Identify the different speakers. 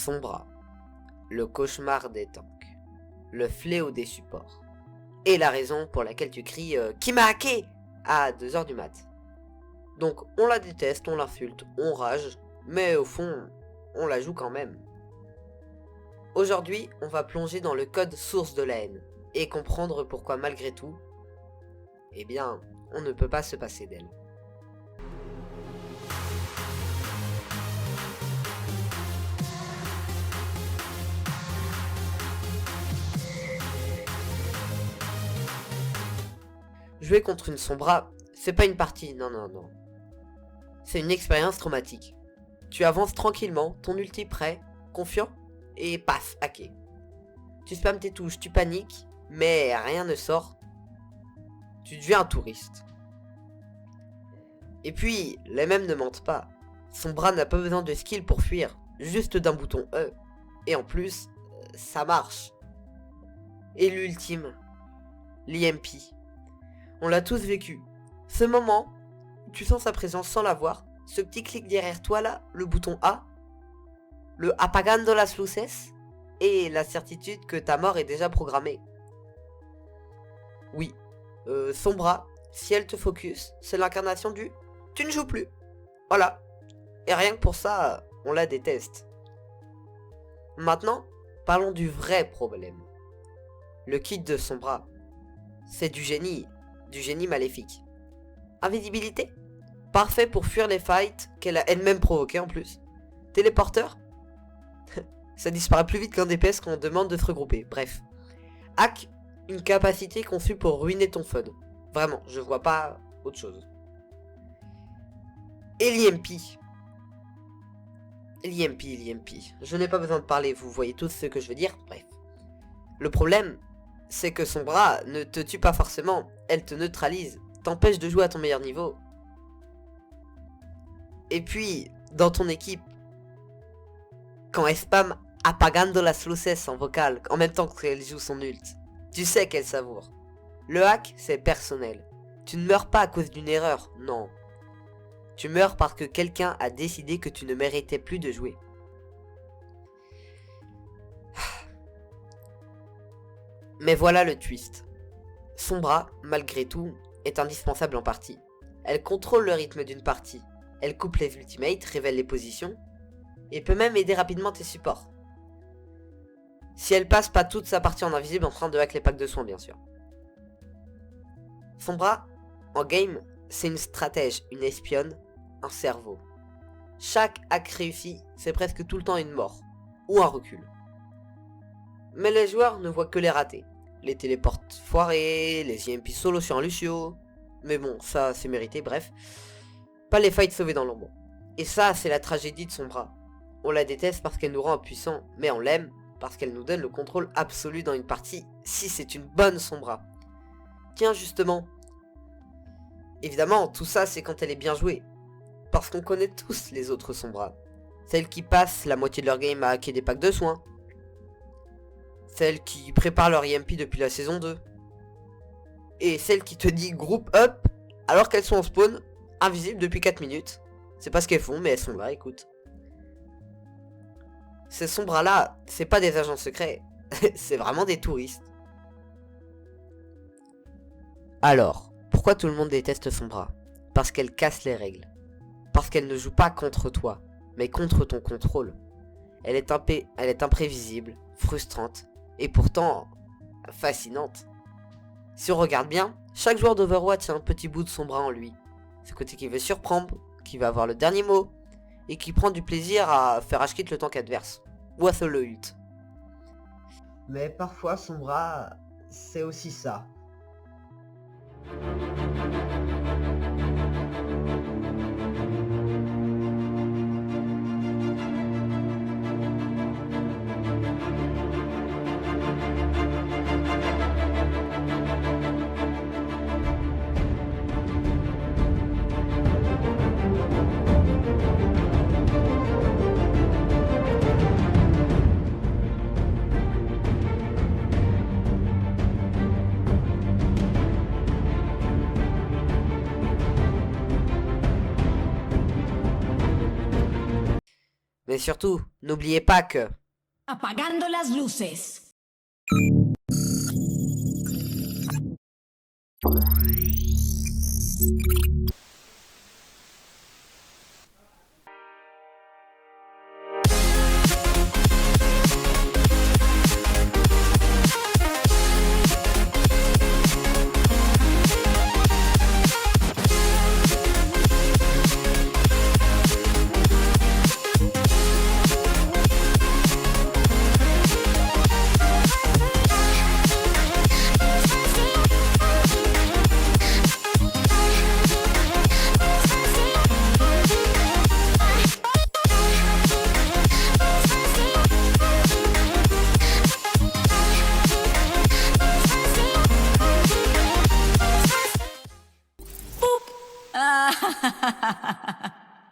Speaker 1: Sombra, le cauchemar des tanks, le fléau des supports, et la raison pour laquelle tu cries qui m'a hacké à 2h du mat. Donc on la déteste, on l'insulte, on rage, mais au fond, on la joue quand même. Aujourd'hui, on va plonger dans le code source de la haine, et comprendre pourquoi malgré tout, eh bien, on ne peut pas se passer d'elle. Jouer contre une Sombra, c'est pas une partie, non. C'est une expérience traumatique. Tu avances tranquillement, ton ulti prêt, confiant, et paf, hacké. Tu spammes tes touches, tu paniques, mais rien ne sort. Tu deviens un touriste. Et puis, les mêmes ne mentent pas. Sombra n'a pas besoin de skill pour fuir, juste d'un bouton E. Et en plus, ça marche. Et l'ultime, l'IMP. On l'a tous vécu. Ce moment, où tu sens sa présence sans la voir, ce petit clic derrière toi là, le bouton A, le apagando las luces, et la certitude que ta mort est déjà programmée. Oui, Sombra, si elle te focus, c'est l'incarnation du « tu ne joues plus ». Voilà. Et rien que pour ça, on la déteste. Maintenant, parlons du vrai problème. Le kit de Sombra, c'est du génie maléfique. Invisibilité, parfait pour fuir les fights qu'elle a elle-même provoqués en plus. Téléporteur, ça disparaît plus vite qu'un DPS quand on demande de se regrouper. Bref. Hack, une capacité conçue pour ruiner ton fun. Vraiment, je vois pas autre chose. Et l'IMP. L'IMP. Je n'ai pas besoin de parler, vous voyez tous ce que je veux dire. Bref. Le problème, c'est que Sombra ne te tue pas forcément. Elle te neutralise, t'empêche de jouer à ton meilleur niveau. Et puis, dans ton équipe, quand elle spam apagando las luces en vocal, en même temps qu'elle joue son ult, tu sais qu'elle savoure. Le hack, c'est personnel. Tu ne meurs pas à cause d'une erreur, non. Tu meurs parce que quelqu'un a décidé que tu ne méritais plus de jouer. Mais voilà le twist. Sombra, malgré tout, est indispensable en partie. Elle contrôle le rythme d'une partie. Elle coupe les ultimates, révèle les positions, et peut même aider rapidement tes supports. Si elle passe pas toute sa partie en invisible en train de hack les packs de soins, bien sûr. Sombra, en game, c'est une stratège, une espionne, un cerveau. Chaque hack réussi, c'est presque tout le temps une mort, ou un recul. Mais les joueurs ne voient que les ratés. Les téléportes foirés, les IMP solo sur un Lucio. Mais bon, ça c'est mérité, bref. Pas les fights sauvés dans l'ombre. Et ça, c'est la tragédie de Sombra. On la déteste parce qu'elle nous rend impuissants, mais on l'aime parce qu'elle nous donne le contrôle absolu dans une partie, si c'est une bonne Sombra. Tiens, justement. Évidemment, tout ça, c'est quand elle est bien jouée. Parce qu'on connaît tous les autres Sombra. Celles qui passent la moitié de leur game à hacker des packs de soins. Celles qui préparent leur IMP depuis la saison 2. Et celles qui te disent group up alors qu'elles sont en spawn, invisibles depuis 4 minutes. C'est pas ce qu'elles font, mais elles sont là, écoute. Ces Sombras là, c'est pas des agents secrets, c'est vraiment des touristes. Alors, pourquoi tout le monde déteste Sombra? Parce qu'elle casse les règles. Parce qu'elle ne joue pas contre toi, mais contre ton contrôle. Elle est imprévisible, frustrante, et pourtant fascinante. Si on regarde bien, chaque joueur d'Overwatch a un petit bout de Sombra en lui. Ce côté qui veut surprendre, qui va avoir le dernier mot, et qui prend du plaisir à faire h-kit le tank adverse, ou à solo ult.
Speaker 2: Mais parfois Sombra, c'est aussi ça.
Speaker 1: surtout, n'oubliez pas que...
Speaker 3: Apagando las luces.